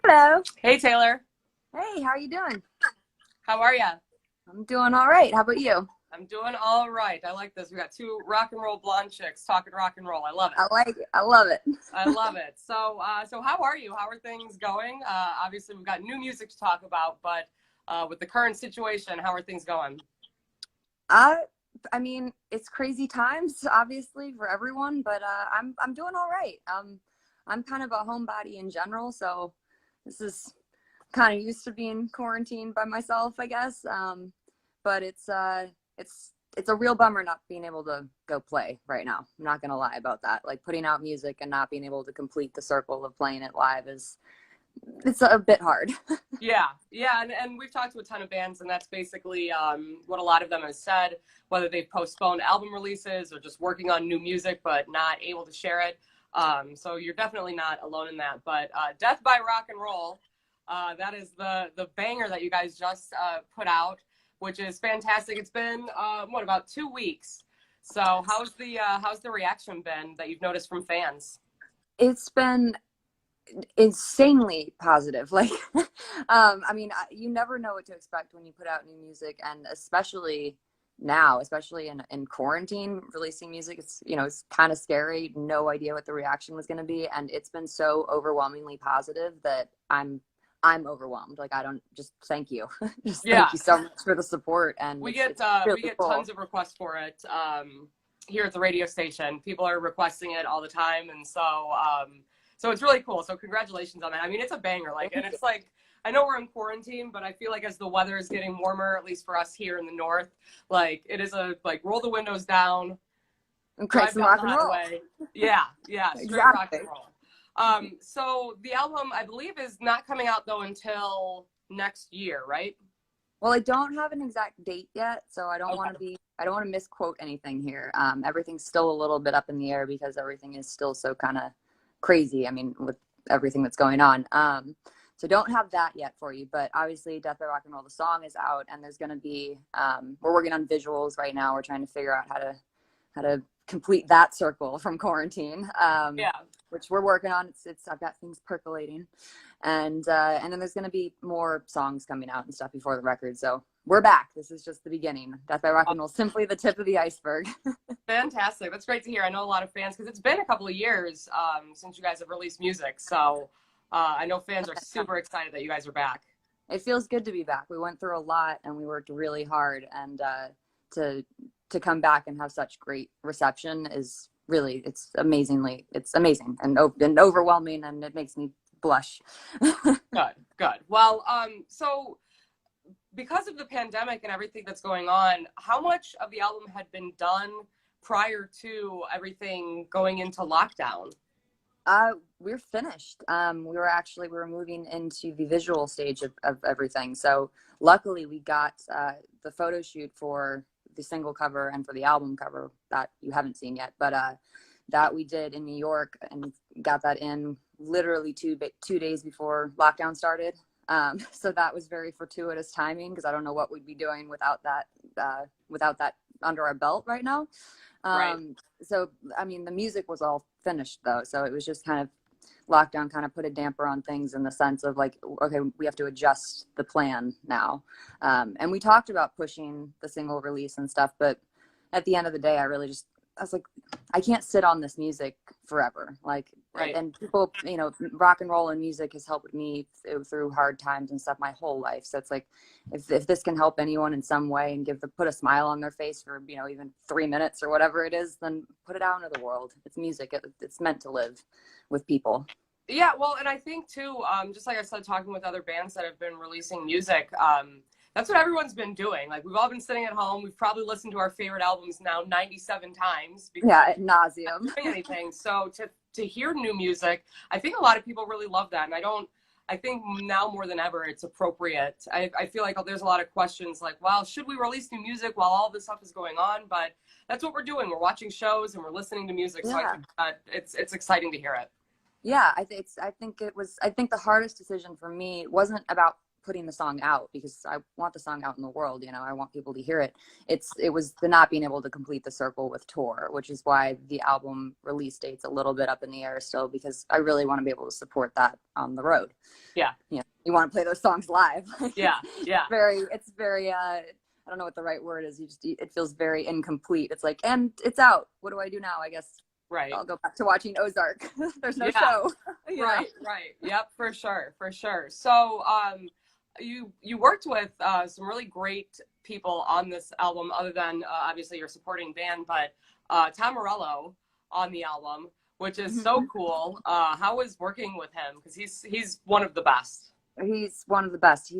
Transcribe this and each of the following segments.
Hello. Hey Taylor, Hey, how are you doing? how are ya? I'm doing all right. How about you? I'm doing all right. I like this. We got two rock and roll blonde chicks talking rock and roll. I love it. I like it. I love it. I love it. So how are you? How are things going? Obviously, we've got new music to talk about, but with the current situation, how are things going? Uh, I mean, it's crazy times, obviously, for everyone, but I'm doing all right. I'm kind of a homebody in general, so this is kind of used to being quarantined by myself, I guess. But it's a real bummer not being able to go play right now. I'm not gonna lie about that. Like putting out music and not being able to complete the circle of playing it live is it's a bit hard. Yeah, and we've talked to a ton of bands, and that's basically what a lot of them have said, whether they've postponed album releases or just working on new music but not able to share it. So you're definitely not alone in that. But Death by Rock and Roll, that is the banger that you guys just put out, which is fantastic. It's been about 2 weeks. So how's the reaction been that you've noticed from fans? It's been insanely positive. Like, I mean, you never know what to expect when you put out new music, and especially now, especially in quarantine, releasing music, it's kind of scary. No idea what the reaction was going to be, and it's been so overwhelmingly positive that I'm overwhelmed. Like, I don't just thank you, just Yeah, thank you so much for the support, and we it's get really we get cool. tons of requests for it here at the radio station. People are requesting it all the time, and so it's really cool. So congratulations on that. I mean, it's a banger. Like, and Thank you. it's like I know we're in quarantine, but I feel like as the weather is getting warmer, at least for us here in the north, like it is a like roll the windows down, And crank drive some down rock the and roll. highway. Yeah, straight rock Exactly. and roll. So the album, I believe, is not coming out though until next year, right? Well, I don't have an exact date yet, so Okay. I don't want to misquote anything here. Everything's still a little bit up in the air because everything is still so kind of crazy. I mean, with everything that's going on. So don't have that yet for you, but obviously Death by Rock and Roll, the song is out, and there's going to be, we're working on visuals right now. We're trying to figure out how to complete that circle from quarantine, Yeah. which we're working on. I've got things percolating, and then there's going to be more songs coming out and stuff before the record. So we're back. This is just the beginning. Death by Rock and Roll, simply the tip of the iceberg. Fantastic. That's great to hear. I know a lot of fans because it's been a couple of years since you guys have released music. So I know fans are super excited that you guys are back. It feels good to be back. We went through a lot and we worked really hard, and to to come back and have such great reception is really it's amazing and overwhelming, and it makes me blush. Good, good. Well, so because of the pandemic and everything that's going on, how much of the album had been done prior to everything going into lockdown? We're finished. We were moving into the visual stage of everything. So luckily we got the photo shoot for the single cover and for the album cover that you haven't seen yet, but that we did in New York and got that in literally 2 days before lockdown started. So that was very fortuitous timing because I don't know what we'd be doing without that under our belt right now. Right. So, I mean, the music was all finished though. So it was just kind of lockdown kind of put a damper on things in the sense of like, okay, we have to adjust the plan now. And we talked about pushing the single release and stuff, but at the end of the day, I was like, I can't sit on this music forever. Like, Right. and people, rock and roll and music has helped me through hard times and stuff my whole life. So it's like, if this can help anyone in some way and put a smile on their face for, even 3 minutes or whatever it is, then put it out into the world. It's music. It's meant to live with people. Yeah, well, and I think too, just like I said, talking with other bands that have been releasing music, that's what everyone's been doing. Like we've all been sitting at home. We've probably listened to our favorite albums now 97 times because Yeah, ad we're nauseum. not doing anything. So to hear new music, I think a lot of people really love that. And I think now more than ever, it's appropriate. I feel like there's a lot of questions like, well, should we release new music while all this stuff is going on? But that's what we're doing. We're watching shows and we're listening to music. So I Yeah. think that it's exciting to hear it. Yeah, I think the hardest decision for me wasn't about putting the song out, because I want the song out in the world, you know, I want people to hear it. It was the not being able to complete the circle with tour, which is why the album release date's a little bit up in the air still, because I really want to be able to support that on the road. Yeah. You know, you want to play those songs live. Yeah. Yeah. It's very I don't know what the right word is. It feels very incomplete. It's like, and it's out. What do I do now? I guess Right. I'll go back to watching Ozark. There's no Yeah. show. Right. Right. Yep. For sure. For sure. So, you worked with some really great people on this album, other than obviously your supporting band, but Tom Morello on the album, which is so cool. How was working with him? Because he's one of the best. He's one of the best.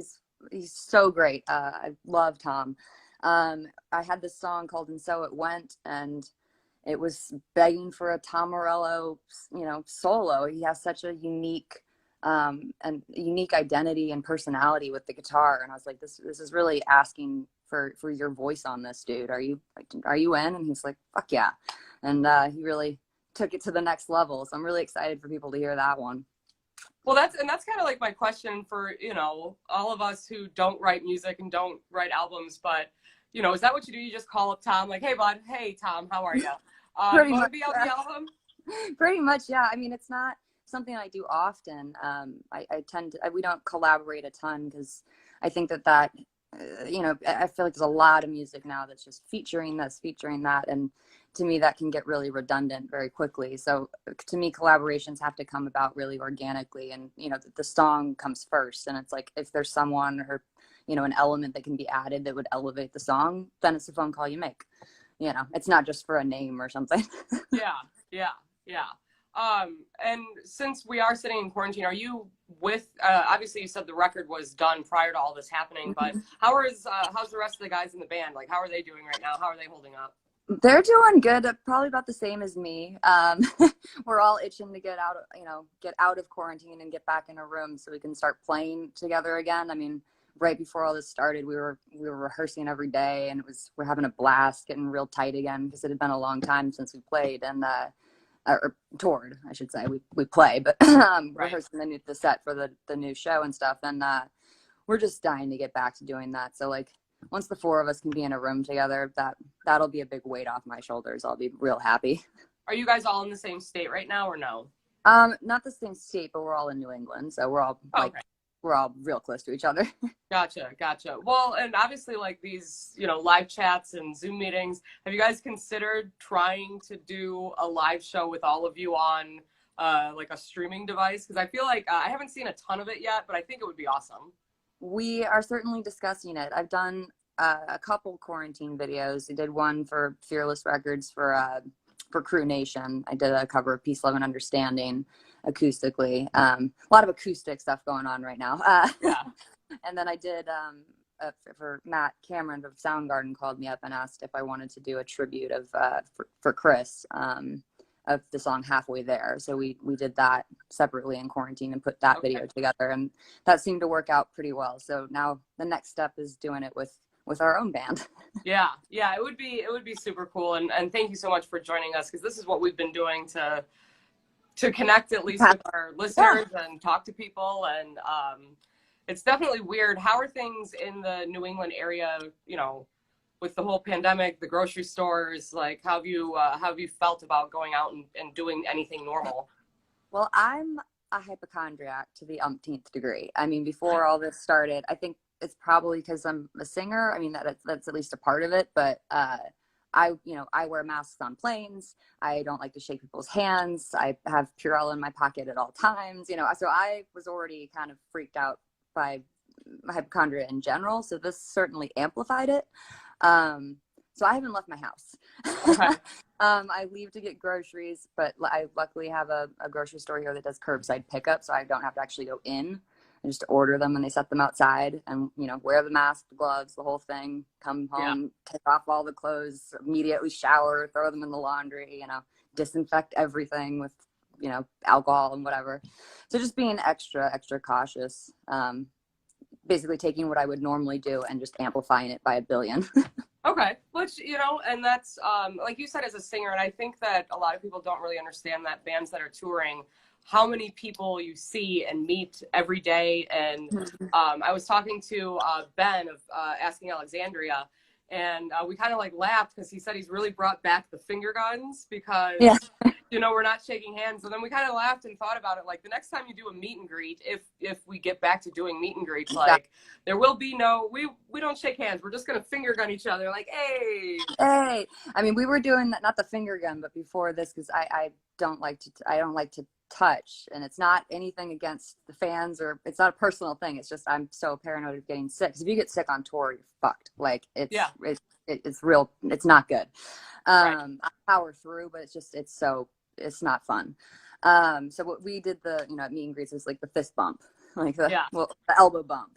He's so great. I love Tom. I had this song called "And So It Went," and it was begging for a Tom Morello, you know, solo. He has such a unique identity and personality with the guitar, and I was like, this is really asking for your voice on this, dude. Are you in? And he's like, fuck yeah. And he really took it to the next level. So I'm really excited for people to hear that one. Well, that's kind of like my question for, you know, all of us who don't write music and don't write albums, but, you know, is that what you do? You just call up Tom, like, hey, bud, hey, Tom, how are you? Pretty want much, to be on the album? Pretty much, yeah. I mean, it's not something I do often. I tend to, we don't collaborate a ton, because I think that you know, I feel like there's a lot of music now that's just featuring this, featuring that, and to me that can get really redundant very quickly. So to me, collaborations have to come about really organically, and you know, the song comes first, and it's like, if there's someone or, you know, an element that can be added that would elevate the song, then it's a phone call you make. You know, it's not just for a name or something. Yeah. And since we are sitting in quarantine, are you with, obviously you said the record was done prior to all this happening, but how's the rest of the guys in the band? Like, how are they doing right now? How are they holding up? They're doing good, probably about the same as me. We're all itching to get out of quarantine and get back in a room so we can start playing together again. I mean, right before all this started, we were rehearsing every day, and we're having a blast, getting real tight again, because it had been a long time since we played and or toured, I should say. We play, but Right. rehearsing the set for the new show and stuff, and we're just dying to get back to doing that. So like, once the four of us can be in a room together, that'll be a big weight off my shoulders. I'll be real happy. Are you guys all in the same state right now, or no? Not the same state, but we're all in New England, so we're all Okay. we're all real close to each other. Gotcha. Well, and obviously, like, these, you know, live chats and Zoom meetings, have you guys considered trying to do a live show with all of you on like a streaming device? Because I feel like I haven't seen a ton of it yet, but I think it would be awesome. We are certainly discussing it. I've done a couple quarantine videos. I did one for Fearless Records for Crew Nation. I did a cover of Peace, Love, and Understanding acoustically. A lot of acoustic stuff going on right now. Yeah. And then I did for Matt Cameron of Soundgarden called me up and asked if I wanted to do a tribute of for Chris of the song Halfway There. So we did that separately in quarantine and put that video together, and that seemed to work out pretty well. So now the next step is doing it with our own band. Yeah, it would be super cool, and thank you so much for joining us, because this is what we've been doing to connect, at least with our listeners, and talk to people. And it's definitely weird. How are things in the New England area, you know, with the whole pandemic, the grocery stores? Like, how have you felt about going out and doing anything normal? Well, I'm a hypochondriac to the umpteenth degree. I mean, before all this started, I think it's probably because I'm a singer. I mean, that's at least a part of it. But I wear masks on planes. I don't like to shake people's hands. I have Purell in my pocket at all times. You know, so I was already kind of freaked out by hypochondria in general. So this certainly amplified it. So I haven't left my house. Okay. I leave to get groceries, but I luckily have a grocery store here that does curbside pickup, so I don't have to actually go in. I just order them and they set them outside, and, you know, wear the mask, the gloves, the whole thing, come home, take off all the clothes, immediately shower, throw them in the laundry, you know, disinfect everything with, you know, alcohol and whatever. So just being extra cautious, basically taking what I would normally do and just amplifying it by a billion. Okay, which, you know, and that's like you said, as a singer, and I think that a lot of people don't really understand that bands that are touring, how many people you see and meet every day. And I was talking to Ben of Asking Alexandria, and we kind of like laughed because he said he's really brought back the finger guns because, Yeah. you know, we're not shaking hands. And then we kind of laughed and thought about it. Like the next time you do a meet and greet, if we get back to doing meet and greets, like there will be no, we don't shake hands. We're just going to finger gun each other. Like, hey. Hey, I mean, we were doing that, not the finger gun, but before this, because I don't like to touch, and it's not anything against the fans, or it's not a personal thing. It's just I'm so paranoid of getting sick. Because if you get sick on tour, you're fucked. Like it's real. It's not good. I power through, but it's not fun. So what we did at meet and greets is like the fist bump, like the elbow bump.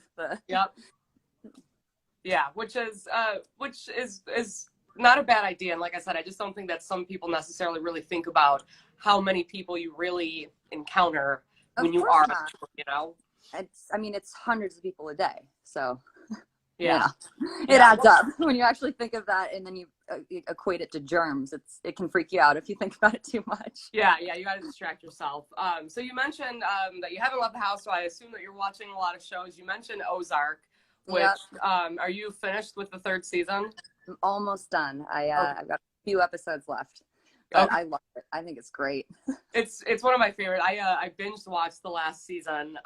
Which is not a bad idea. And like I said, I just don't think that some people necessarily really think about how many people you really encounter when you are, you know? It's hundreds of people a day. So it adds up when you actually think of that, and then you equate it to germs. It can freak you out if you think about it too much. Yeah, you got to distract yourself. So you mentioned that you haven't left the house, so I assume that you're watching a lot of shows. You mentioned Ozark, which are you finished with the 3rd season? I'm almost done. I've got a few episodes left, but I love it. I think it's great. It's one of my favorite. I binged watched the last season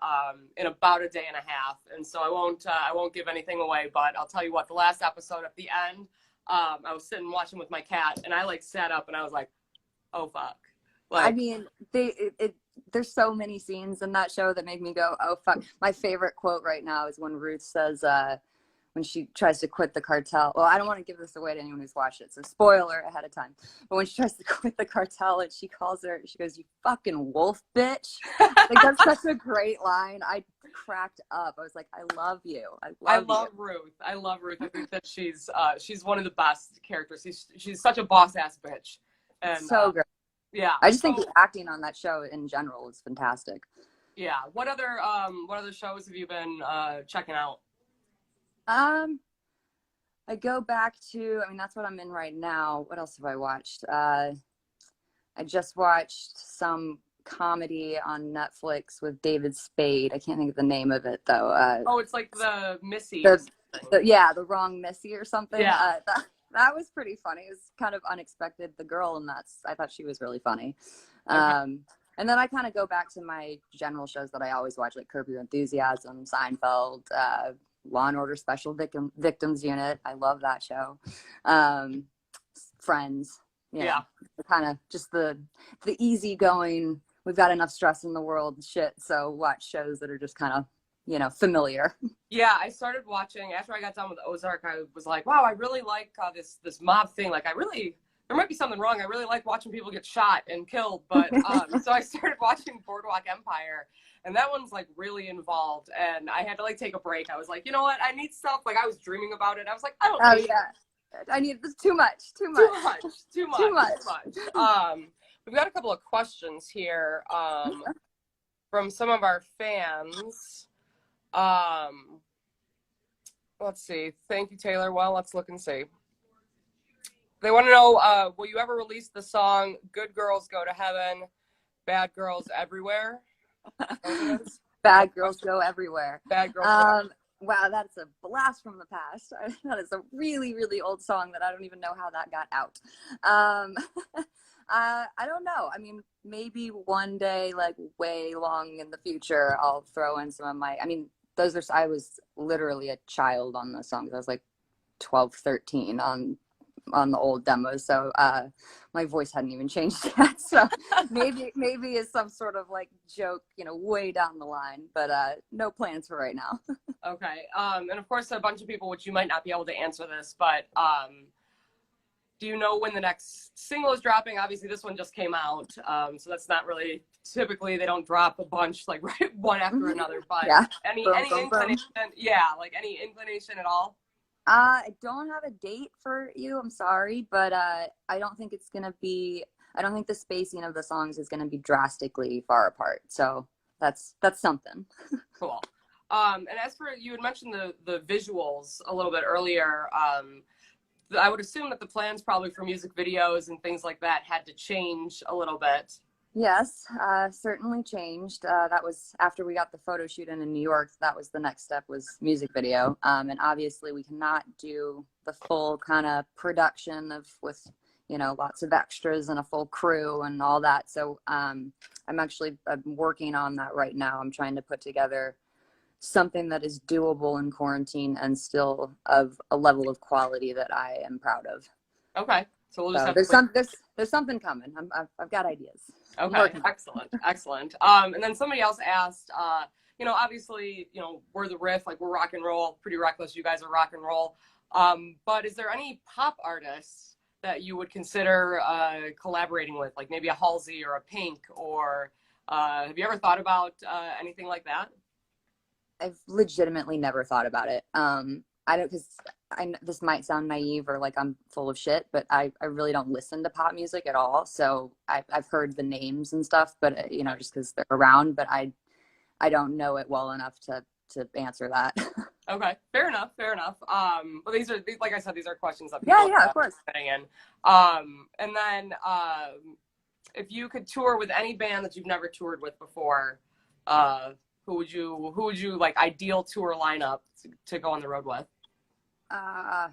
in about a day and a half, and so I won't give anything away. But I'll tell you what, the last episode at the end, I was sitting watching with my cat, and I like sat up and I was like, oh fuck. Like, I mean, there's so many scenes in that show that make me go, oh fuck. My favorite quote right now is when Ruth says, when she tries to quit the cartel. Well, I don't want to give this away to anyone who's watched it, so spoiler ahead of time. But when she tries to quit the cartel, and she goes, "You fucking wolf bitch." Like, that's such a great line. I cracked up. I was like, I love you. I love Ruth. I love Ruth. I think that she's one of the best characters. She's such a boss ass bitch. And so great. Yeah. I just think the acting on that show in general is fantastic. Yeah. What other shows have you been checking out? I go back to, that's what I'm in right now. What else have I watched? I just watched some comedy on Netflix with David Spade. I can't think of the name of it though. It's like the Missy. The Wrong Missy or something. Yeah. That was pretty funny. It was kind of unexpected. The girl in that, I thought she was really funny. Okay. And then I kind of go back to my general shows that I always watch, like Curb Your Enthusiasm, Seinfeld, Law and Order Special Victims Unit. I love that show. Friends. Kind of just the easygoing, we've got enough stress in the world shit, so watch shows that are just kind of, familiar. Yeah, I started watching after I got done with Ozark. I was like, wow, I really like this mob thing. Like, there might be something wrong. I really like watching people get shot and killed. But so I started watching Boardwalk Empire, and that one's like really involved. And I had to like take a break. I was like, you know what? I need stuff. Like, I was dreaming about it. I was like, I don't know. I need this too much. We've got a couple of questions here from some of our fans. Let's see. Thank you, Taylor. Well, let's look and see. They want to know, will you ever release the song "Good Girls Go to Heaven, Bad Girls Everywhere"? Bad Girls Go Everywhere. Bad Girls. Wow, that's a blast from the past. That is a really, really old song that I don't even know how that got out. I don't know. Maybe one day, like way long in the future, I'll throw in some of my, I was literally a child on those songs. I was like 12, 13 on the old demos. So my voice hadn't even changed yet. So maybe it's some sort of like joke, way down the line, but no plans for right now. Okay. And of course, a bunch of people, which you might not be able to answer this, but do you know when the next single is dropping? Obviously, this one just came out. So that's not really, typically they don't drop a bunch like right one after another, but any inclination? Yeah, like any inclination at all? I don't have a date for you. I'm sorry, but I don't think I don't think the spacing of the songs is going to be drastically far apart. So that's something. Cool. And as for, you had mentioned the visuals a little bit earlier. I would assume that the plans probably for music videos and things like that had to change a little bit. Yes, certainly changed. That was after we got the photo shoot in New York. That was the next step, was music video. And obviously we cannot do the full kind of production of with, you know, lots of extras and a full crew and all that. So I'm working on that right now. I'm trying to put together something that is doable in quarantine and still of a level of quality that I am proud of. Okay. So we'll just So have to wait. there's something coming. I've got ideas. I'm Okay, working. excellent, excellent. And then somebody else asked, you know, obviously, you know, we're the Riff, like we're rock and roll, Pretty Reckless. You guys are rock and roll. But is there any pop artists that you would consider collaborating with, like maybe a Halsey or a Pink, or have you ever thought about anything like that? I've legitimately never thought about it. I don't, because this might sound naive or like I'm full of shit, but I really don't listen to pop music at all. So I've heard the names and stuff, but you know, just because they're around, but I don't know it well enough to answer that. Okay, fair enough, fair enough. Well, like I said, these are questions that Yeah, people yeah, are of course. getting in. And then if you could tour with any band that you've never toured with before, uh, who would you like ideal tour lineup to go on the road with? Uh,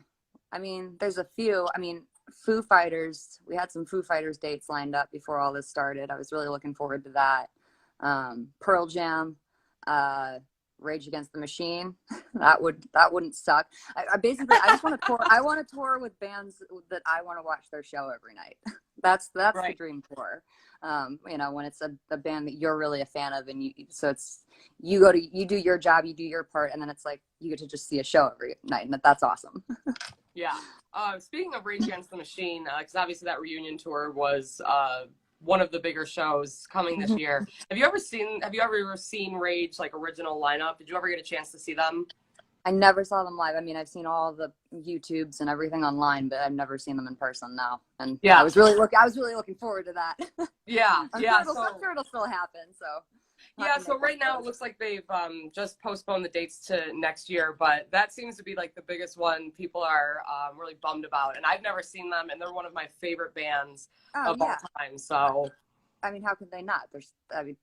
I mean, there's a few. I mean, Foo Fighters. We had some Foo Fighters dates lined up before all this started. I was really looking forward to that. Pearl Jam, uh, Rage Against the Machine. That wouldn't suck. I just want to tour. I want to tour with bands that I want to watch their show every night. That's the Right. dream tour. You know, when it's a band that you're really a fan of, and so it's you do your job, you do your part, and then it's like you get to just see a show every night, and that's awesome. Yeah. Speaking of Rage Against the Machine, because obviously that reunion tour was one of the bigger shows coming this year. Have you ever seen Rage like original lineup? Did you ever get a chance to see them? I never saw them live. I mean, I've seen all the YouTubes and everything online, but I've never seen them in person now. And Yeah. I was really looking forward to that. Yeah. Yeah. I'm sure it'll still happen. So Yeah, so right now it looks like they've just postponed the dates to next year, but that seems to be like the biggest one people are really bummed about. And I've never seen them, and they're one of my favorite bands oh of all yeah. time. So I mean, how could they not?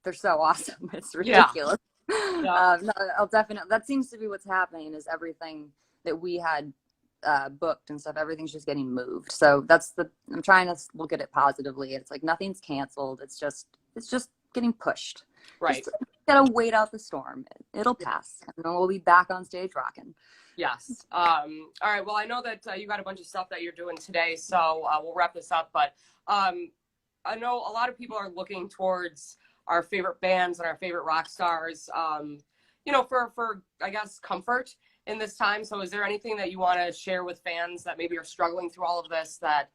They're so awesome. It's yeah, ridiculous. yeah, No, I'll definitely. That seems to be what's happening. Is everything that we had booked and stuff, everything's just getting moved. So I'm trying to look at it positively. It's like nothing's canceled. It's just getting pushed. right. Just gotta wait out the storm. It'll pass, and then we'll be back on stage rocking. Yes. All right. Well, I know that you got a bunch of stuff that you're doing today, so we'll wrap this up. But I know a lot of people are looking towards our favorite bands and our favorite rock stars, you know, for I guess comfort in this time. So is there anything that you want to share with fans that maybe are struggling through all of this that,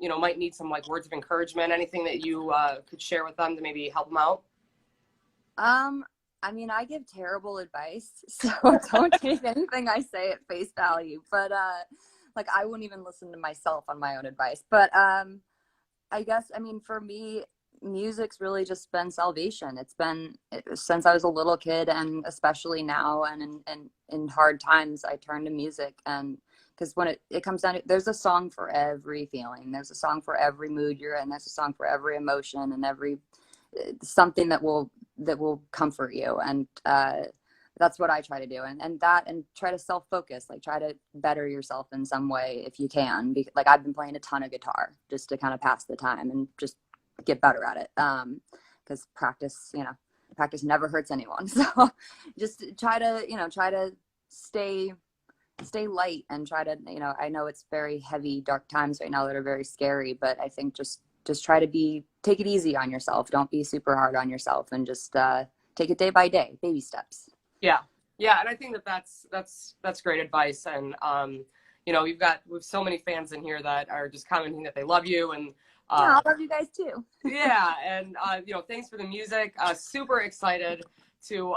you know, might need some like words of encouragement, anything that you could share with them to maybe help them out? I mean, I give terrible advice, so don't take anything I say at face value. But like I wouldn't even listen to myself on my own advice. But I guess, I mean, for me, music's really just been salvation. Since I was a little kid, and especially now, and in hard times, I turn to music. And because when it comes down to, there's a song for every feeling, there's a song for every mood you're in, there's a song for every emotion, and every something that will comfort you. And that's what I try to do, and try to self-focus, like try to better yourself in some way if you can. Like I've been playing a ton of guitar just to kind of pass the time and just get better at it, because practice never hurts anyone. So just try to stay light, and try to, I know it's very heavy, dark times right now that are very scary, but I think just try to take it easy on yourself. Don't be super hard on yourself, and just take it day by day, baby steps. Yeah. Yeah. And I think that's great advice. And, you know, we've so many fans in here that are just commenting that they love you. And, yeah, I love you guys too. yeah. And, you know, thanks for the music. Super excited to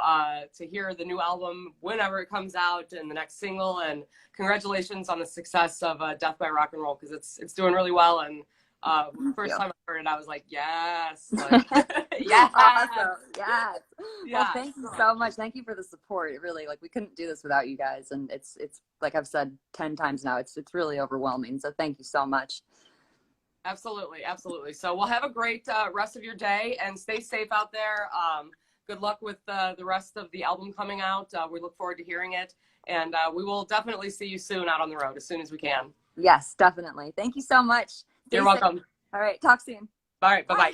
hear the new album whenever it comes out, and the next single. And congratulations on the success of Death by Rock and Roll, because it's doing really well. And first time I heard it, I was like, yes, like, yes. Awesome. Yes. Yeah. Well, thank you so much. Thank you for the support. It really, like, we couldn't do this without you guys, and it's like I've said 10 times now, it's really overwhelming. So thank you so much. Absolutely, absolutely. So we'll have a great rest of your day and stay safe out there. Good luck with the rest of the album coming out. We look forward to hearing it, and we will definitely see you soon out on the road as soon as we can. Yes, definitely. Thank you so much. Stay You're safe. welcome. All right, talk soon. All right, bye-bye.